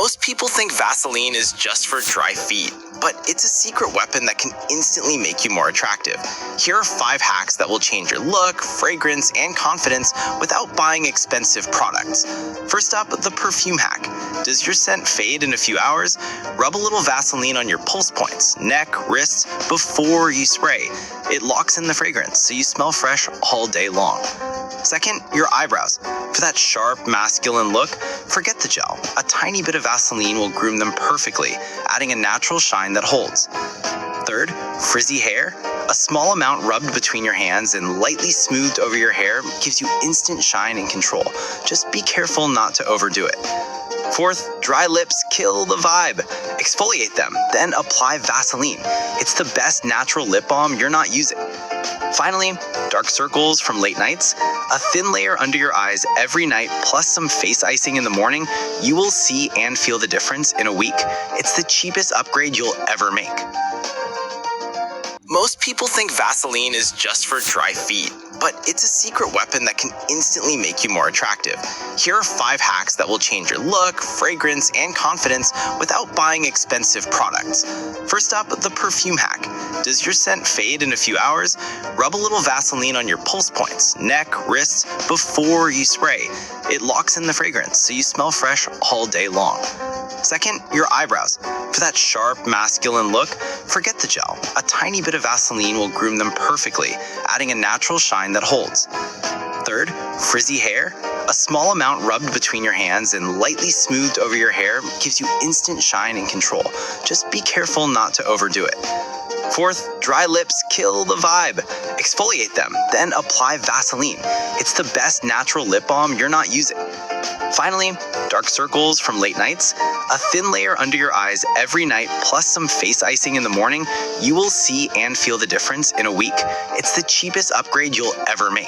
Most people think Vaseline is just for dry feet, but it's a secret weapon that can instantly make you more attractive. Here are 5 hacks that will change your look, fragrance, and confidence without buying expensive products. First up, the perfume hack. Does your scent fade in a few hours? Rub a little Vaseline on your pulse points, neck, wrists before you spray. It locks in the fragrance, so you smell fresh all day long. Second, your eyebrows. For that sharp, masculine look, forget the gel. A tiny bit of Vaseline will groom them perfectly, adding a natural shine that holds. Third, frizzy hair. A small amount rubbed between your hands and lightly smoothed over your hair gives you instant shine and control. Just be careful not to overdo it. Fourth, dry lips kill the vibe. Exfoliate them, then apply Vaseline. It's the best natural lip balm you're not using. Finally, dark circles from late nights. A thin layer under your eyes every night plus some face icing in the morning. You will see and feel the difference in a week. It's the cheapest upgrade you'll ever make. Most people think Vaseline is just for dry feet, but it's a secret weapon that can instantly make you more attractive. Here are 5 hacks that will change your look, fragrance, and confidence without buying expensive products. First up, the perfume hack. Does your scent fade in a few hours? Rub a little Vaseline on your pulse points, neck, wrists before you spray. It locks in the fragrance, so you smell fresh all day long. Second, your eyebrows. For that sharp, masculine look, forget the gel. A tiny bit of Vaseline will groom them perfectly, adding a natural shine that holds. Third, frizzy hair. A small amount rubbed between your hands and lightly smoothed over your hair gives you instant shine and control. Just be careful not to overdo it. Fourth, dry lips kill the vibe. Exfoliate them, then apply Vaseline. It's the best natural lip balm you're not using. Finally, dark circles from late nights. A thin layer under your eyes every night plus some face icing in the morning. You will see and feel the difference in a week. It's the cheapest upgrade you'll ever make.